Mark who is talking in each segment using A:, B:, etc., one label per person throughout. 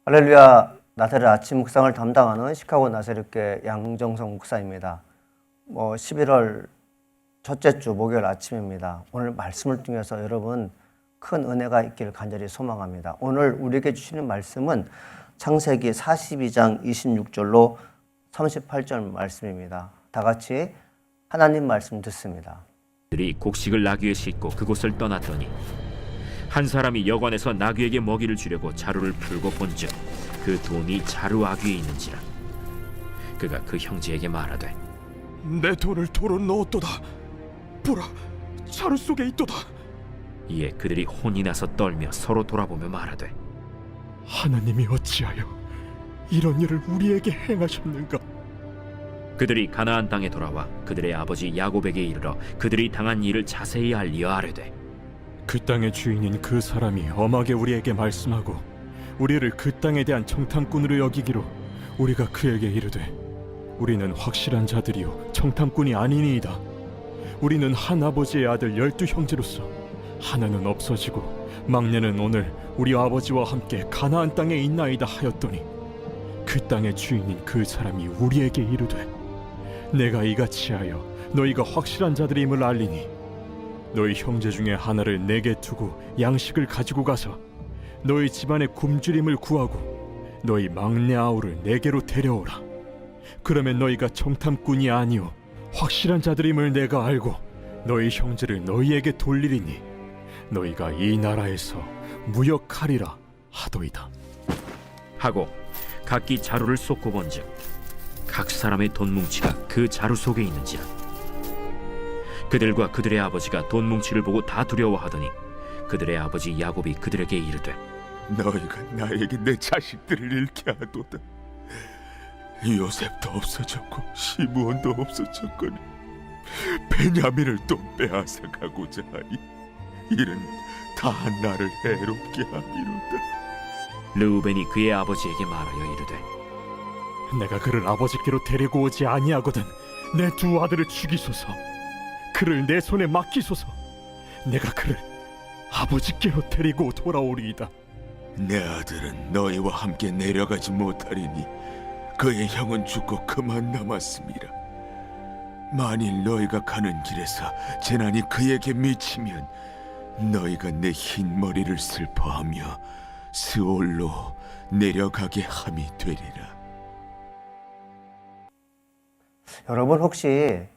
A: 할렐루야. 나사렛 아침 묵상을 담당하는 시카고 나사렛교회 양정성 목사입니다. 11월 첫째 주 목요일 아침입니다. 오늘 말씀을 통해서 여러분 큰 은혜가 있기를 간절히 소망합니다. 오늘 우리에게 주시는 말씀은 창세기 42장 26절로 38절 말씀입니다. 다 같이 하나님 말씀 듣습니다.
B: 들이 곡식을 나귀에 싣고 그곳을 떠났더니 한 사람이 여관에서 나귀에게 먹이를 주려고 자루를 풀고 본즉 그 돈이 자루 아귀에 있는지라. 그가 그 형제에게 말하되
C: 내 돈을 도로 넣었도다. 보라, 자루 속에 있도다.
B: 이에 그들이 혼이 나서 떨며 서로 돌아보며 말하되
C: 하나님이 어찌하여 이런 일을 우리에게 행하셨는가?
B: 그들이 가나안 땅에 돌아와 그들의 아버지 야곱에게 이르러 그들이 당한 일을 자세히 알리어 아뢰되
C: 그 땅의 주인인 그 사람이 엄하게 우리에게 말씀하고 우리를 그 땅에 대한 청탐꾼으로 여기기로 우리가 그에게 이르되 우리는 확실한 자들이요 청탐꾼이 아니니이다. 우리는 한 아버지의 아들 12형제로서 하나는 없어지고 막내는 오늘 우리 아버지와 함께 가나안 땅에 있나이다 하였더니 그 땅의 주인인 그 사람이 우리에게 이르되 내가 이같이 하여 너희가 확실한 자들임을 알리니 너희 형제 중에 하나를 내게 두고 양식을 가지고 가서 너희 집안의 굶주림을 구하고 너희 막내 아우를 내게로 데려오라. 그러면 너희가 청탐꾼이 아니오 확실한 자들임을 내가 알고 너희 형제를 너희에게 돌리리니 너희가 이 나라에서 무역하리라 하도이다.
B: 하고 각기 자루를 쏟고 본즉 각 사람의 돈 뭉치가 그 자루 속에 있는지라. 그들과 그들의 아버지가 돈 뭉치를 보고 다 두려워하더니 그들의 아버지 야곱이 그들에게 이르되
D: 너희가 나에게 내 자식들을 잃게 하도다. 요셉도 없어졌고 시므온도 없어졌거니 베냐민을 또 빼앗아 가고자 하니 이는 다 나를 해롭게 함이로다.
B: 르우벤이 그의 아버지에게 말하여 이르되
C: 내가 그를 아버지께로 데리고 오지 아니하거든 내 두 아들을 죽이소서. 그를 내 손에 맡기소서. 내가 그를 아버지께로 데리고 돌아오리이다.
D: 내 아들은 너희와 함께 내려가지 못하리니 그의 형은 죽고 그만 남았음이라. 만일 너희가 가는 길에서 재난이 그에게 미치면 너희가 내 흰 머리를 슬퍼하며 스올로 내려가게 함이 되리라.
A: 여러분 혹시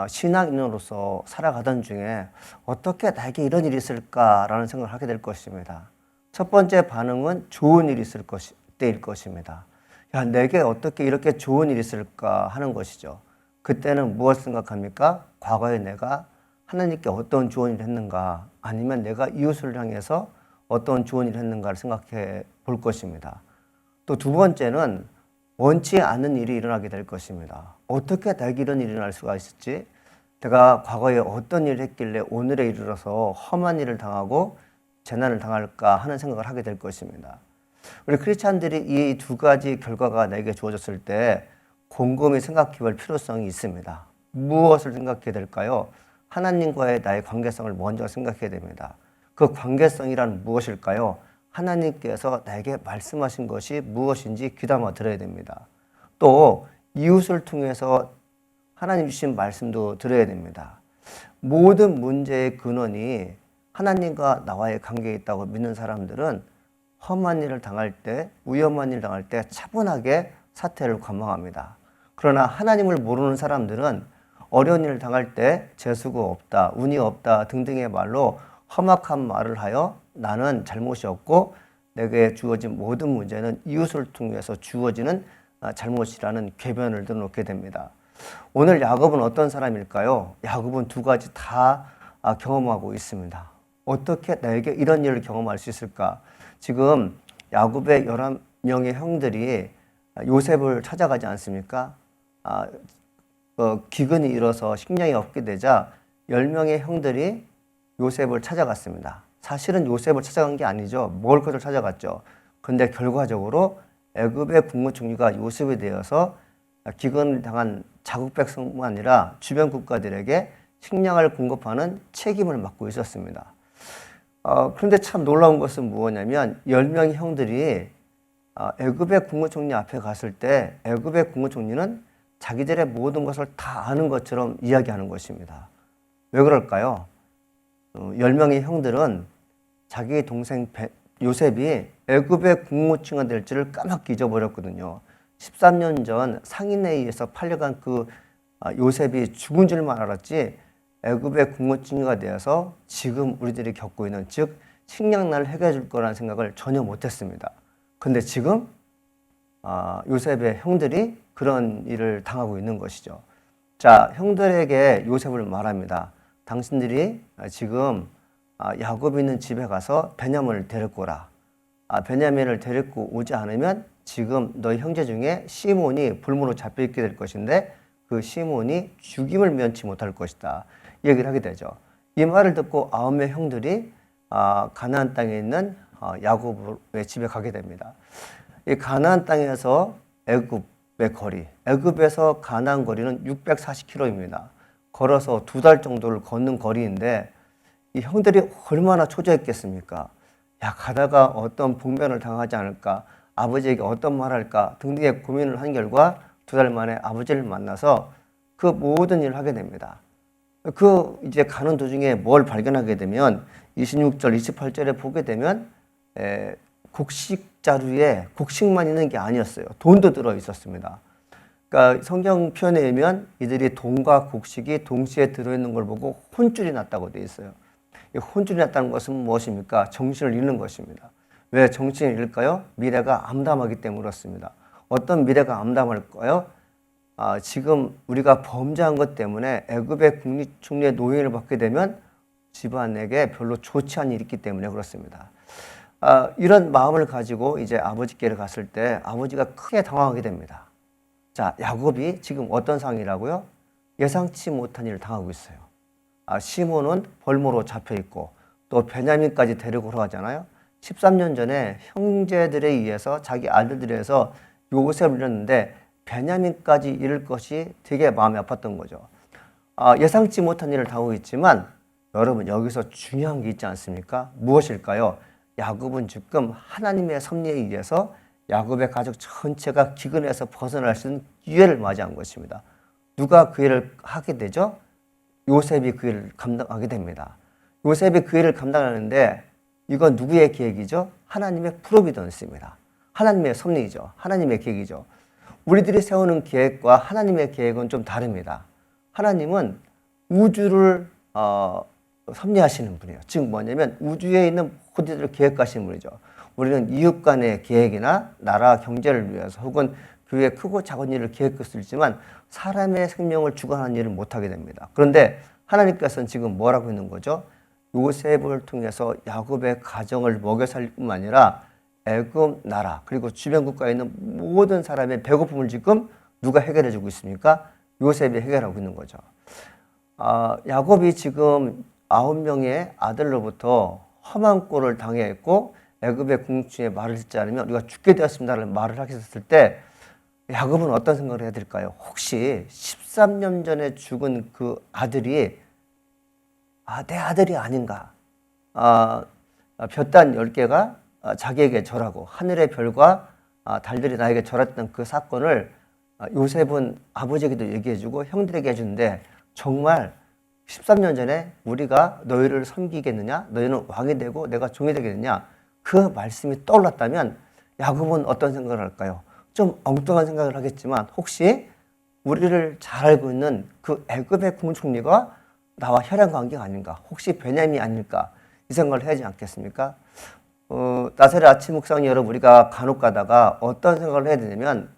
A: 신앙인으로서 살아가던 중에 어떻게 나에게 이런 일이 있을까라는 생각을 하게 될 것입니다. 첫 번째 반응은 좋은 일이 있을 때일 것입니다. 야, 내게 어떻게 이렇게 좋은 일이 있을까 하는 것이죠. 그때는 무엇을 생각합니까? 과거에 내가 하나님께 어떤 좋은 일을 했는가, 아니면 내가 이웃을 향해서 어떤 좋은 일을 했는가를 생각해 볼 것입니다. 또 두 번째는 원치 않은 일이 일어나게 될 것입니다. 어떻게 내게 이런 일이 일어날 수가 있었지? 내가 과거에 어떤 일을 했길래 오늘에 이르러서 험한 일을 당하고 재난을 당할까 하는 생각을 하게 될 것입니다. 우리 크리스찬들이 이 두 가지 결과가 내게 주어졌을 때 곰곰이 생각해 볼 필요성이 있습니다. 무엇을 생각해야 될까요? 하나님과의 나의 관계성을 먼저 생각해야 됩니다. 그 관계성이란 무엇일까요? 하나님께서 나에게 말씀하신 것이 무엇인지 귀담아 들어야 됩니다. 또 이웃을 통해서 하나님 주신 말씀도 들어야 됩니다. 모든 문제의 근원이 하나님과 나와의 관계에 있다고 믿는 사람들은 험한 일을 당할 때, 위험한 일을 당할 때 차분하게 사태를 관망합니다. 그러나 하나님을 모르는 사람들은 어려운 일을 당할 때 재수가 없다, 운이 없다 등등의 말로 험악한 말을 하여 나는 잘못이 없고 내게 주어진 모든 문제는 이웃을 통해서 주어지는 잘못이라는 궤변을 들어놓게 됩니다. 오늘 야곱은 어떤 사람일까요? 야곱은 두 가지 다 경험하고 있습니다. 어떻게 나에게 이런 일을 경험할 수 있을까? 지금 야곱의 11명의 형들이 요셉을 찾아가지 않습니까? 기근이 일어서 식량이 없게 되자 10명의 형들이 요셉을 찾아갔습니다. 사실은 요셉을 찾아간 게 아니죠. 먹을 것을 찾아갔죠. 그런데 결과적으로 애굽의 국무총리가 요셉에 대해서 기근을 당한 자국 백성뿐만 아니라 주변 국가들에게 식량을 공급하는 책임을 맡고 있었습니다. 그런데 참 놀라운 것은 무엇냐면 10명의 형들이 애굽의 국무총리 앞에 갔을 때 애굽의 국무총리는 자기들의 모든 것을 다 아는 것처럼 이야기하는 것입니다. 왜 그럴까요? 10명의 형들은 자기 동생 요셉이 애굽의 국무총리가 될 줄을 까맣게 잊어버렸거든요. 13년 전 상인에 의해서 팔려간 그 요셉이 죽은 줄만 알았지 애굽의 국무총리가 되어서 지금 우리들이 겪고 있는 즉 식량난을 해결해 줄 거라는 생각을 전혀 못했습니다. 근데 지금 요셉의 형들이 그런 일을 당하고 있는 것이죠. 자, 형들에게 요셉을 말합니다. 당신들이 지금 야곱이 있는 집에 가서 베냐민을 데리고 오라. 베냐민을 데리고 오지 않으면 지금 너희 형제 중에 시몬이 불모로 잡혀 있게 될 것인데 그 시몬이 죽임을 면치 못할 것이다. 이 얘기를 하게 되죠. 이 말을 듣고 9명 형들이 가나안 땅에 있는 야곱의 집에 가게 됩니다. 이 가나안 땅에서 애굽의 거리, 애굽에서 가나안 거리는 640km입니다. 걸어서 2달 정도를 걷는 거리인데 이 형들이 얼마나 초조했겠습니까? 야, 가다가 어떤 봉변을 당하지 않을까, 아버지에게 어떤 말을 할까 등등의 고민을 한 결과 2달 만에 아버지를 만나서 그 모든 일을 하게 됩니다. 이제 가는 도중에 뭘 발견하게 되면 26절, 28절에 보게 되면 곡식 자루에 곡식만 있는 게 아니었어요. 돈도 들어 있었습니다. 그러니까 성경 표현에 의하면 이들이 돈과 곡식이 동시에 들어있는 걸 보고 혼쭐이 났다고 되어 있어요. 이 혼쭐이 났다는 것은 무엇입니까? 정신을 잃는 것입니다. 왜 정신을 잃을까요? 미래가 암담하기 때문에 그렇습니다. 어떤 미래가 암담할까요? 지금 우리가 범죄한 것 때문에 애굽의 국립총리의 노예를 받게 되면 집안에게 별로 좋지 않은 일이 있기 때문에 그렇습니다. 이런 마음을 가지고 이제 아버지께를 갔을 때 아버지가 크게 당황하게 됩니다. 자, 야곱이 지금 어떤 상황이라고요? 예상치 못한 일을 당하고 있어요. 시몬은 벌모로 잡혀 있고 또 베냐민까지 데리고 올라가잖아요. 13년 전에 형제들에 의해서 자기 아들들에 의해서 요셉을 잃었는데 베냐민까지 잃을 것이 되게 마음이 아팠던 거죠. 예상치 못한 일을 당하고 있지만 여러분 여기서 중요한 게 있지 않습니까? 무엇일까요? 야곱은 지금 하나님의 섭리에 의해서 야곱의 가족 전체가 기근에서 벗어날 수 있는 기회를 맞이한 것입니다. 누가 그 일을 하게 되죠? 요셉이 그 일을 감당하게 됩니다. 요셉이 그 일을 감당하는데 이건 누구의 계획이죠? 하나님의 프로비던스입니다. 하나님의 섭리이죠. 하나님의 계획이죠. 우리들이 세우는 계획과 하나님의 계획은 좀 다릅니다. 하나님은 우주를 섭리하시는 분이에요. 즉 뭐냐면 우주에 있는 모든 일을 계획하시는 분이죠. 우리는 이웃 간의 계획이나 나라 경제를 위해서 혹은 교회 크고 작은 일을 계획할 수 있지만 사람의 생명을 주관하는 일을 못하게 됩니다. 그런데 하나님께서는 지금 뭘 하고 있는 거죠? 요셉을 통해서 야곱의 가정을 먹여 살릴 뿐만 아니라 애굽 나라 그리고 주변 국가에 있는 모든 사람의 배고픔을 지금 누가 해결해 주고 있습니까? 요셉이 해결하고 있는 거죠. 야곱이 지금 9명의 아들로부터 험한 꼴을 당했고 애굽의 궁중에 말을 듣지 않으면 우리가 죽게 되었습니다라는 말을 하게 됐을 때 야곱은 어떤 생각을 해야 될까요? 혹시 13년 전에 죽은 그 아들이 내 아들이 아닌가? 볕단 10개가 자기에게 절하고 하늘의 별과 달들이 나에게 절했던 그 사건을 요셉은 아버지에게도 얘기해주고 형들에게 해주는데 정말 13년 전에 우리가 너희를 섬기겠느냐? 너희는 왕이 되고 내가 종이 되겠느냐? 그 말씀이 떠올랐다면 야곱은 어떤 생각을 할까요? 좀 엉뚱한 생각을 하겠지만 혹시 우리를 잘 알고 있는 그 애굽의 국무총리가 나와 혈연 관계가 아닌가? 혹시 베냐민이 아닐까? 이 생각을 해야지 않겠습니까? 나사렛 아침 묵상 여러분 우리가 간혹 가다가 어떤 생각을 해야 되냐면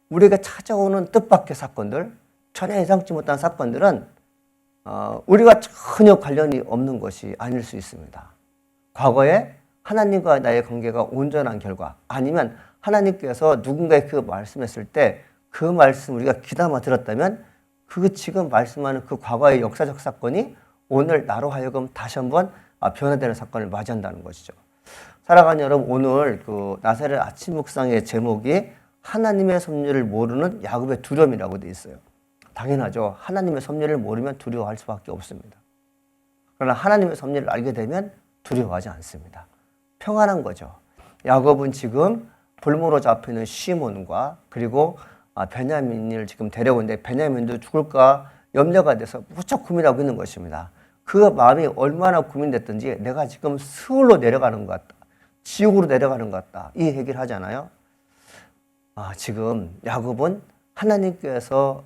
A: 우리가 찾아오는 뜻밖의 사건들, 전혀 예상치 못한 사건들은 우리가 전혀 관련이 없는 것이 아닐 수 있습니다. 과거에 하나님과 나의 관계가 온전한 결과 아니면 하나님께서 누군가의 그 말씀했을 때 그 말씀 우리가 귀담아 들었다면 그 지금 말씀하는 그 과거의 역사적 사건이 오늘 나로 하여금 다시 한번 변화되는 사건을 맞이한다는 것이죠. 사랑하는 여러분 오늘 그 나사렛 아침 묵상의 제목이 하나님의 섭리를 모르는 야곱의 두려움이라고 되어 있어요. 당연하죠. 하나님의 섭리를 모르면 두려워할 수밖에 없습니다. 그러나 하나님의 섭리를 알게 되면 두려워하지 않습니다. 평안한 거죠. 야곱은 지금 볼모로 잡히는 시몬과 그리고 베냐민을 지금 데려오는데 베냐민도 죽을까 염려가 돼서 무척 고민하고 있는 것입니다. 그 마음이 얼마나 고민됐든지 내가 지금 스올로 내려가는 것 같다. 지옥으로 내려가는 것 같다. 이 얘기를 하잖아요. 지금 야곱은 하나님께서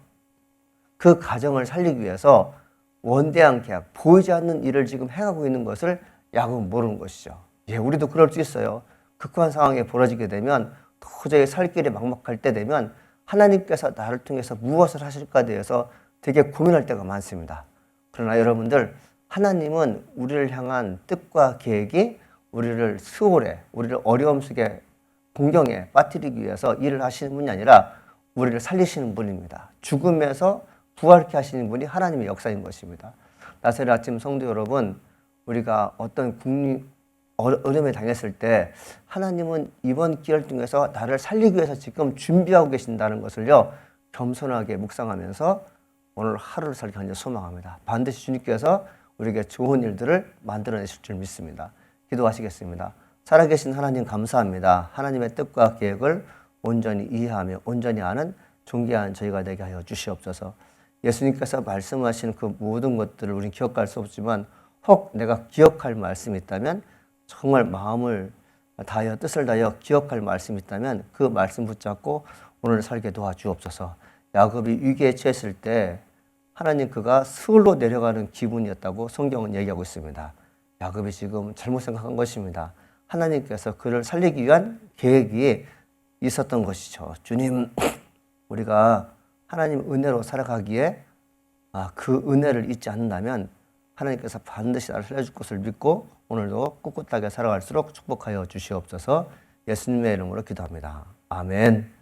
A: 그 가정을 살리기 위해서 원대한 계약, 보이지 않는 일을 지금 행하고 있는 것을 야곱은 모르는 것이죠. 우리도 그럴 수 있어요. 극한 상황에 벌어지게 되면 도저히 살 길이 막막할 때 되면 하나님께서 나를 통해서 무엇을 하실까 대해서 되게 고민할 때가 많습니다. 그러나 여러분들, 하나님은 우리를 향한 뜻과 계획이 우리를 수월에, 우리를 어려움 속에 공경에 빠뜨리기 위해서 일을 하시는 분이 아니라 우리를 살리시는 분입니다. 죽음에서 부활케 하시는 분이 하나님의 역사인 것입니다. 나사렛 아침 성도 여러분, 우리가 어떤 어려움에 당했을 때 하나님은 이번 기회를 통해서 나를 살리기 위해서 지금 준비하고 계신다는 것을요, 겸손하게 묵상하면서 오늘 하루를 살기 간절히 소망합니다. 반드시 주님께서 우리에게 좋은 일들을 만들어내실 줄 믿습니다. 기도하시겠습니다. 살아계신 하나님 감사합니다. 하나님의 뜻과 계획을 온전히 이해하며 온전히 아는 존귀한 저희가 되게 하여 주시옵소서. 예수님께서 말씀하신 그 모든 것들을 우리는 기억할 수 없지만 혹 내가 기억할 말씀이 있다면, 정말 마음을 다하여 뜻을 다하여 기억할 말씀이 있다면 그 말씀 붙잡고 오늘 살게 도와주옵소서. 야곱이 위기에 처했을 때 하나님 그가 스올로 내려가는 기분이었다고 성경은 얘기하고 있습니다. 야곱이 지금 잘못 생각한 것입니다. 하나님께서 그를 살리기 위한 계획이 있었던 것이죠. 주님, 우리가 하나님 은혜로 살아가기에 그 은혜를 잊지 않는다면 하나님께서 반드시 나를 살려줄 것을 믿고 오늘도 꿋꿋하게 살아갈수록 축복하여 주시옵소서. 예수님의 이름으로 기도합니다. 아멘.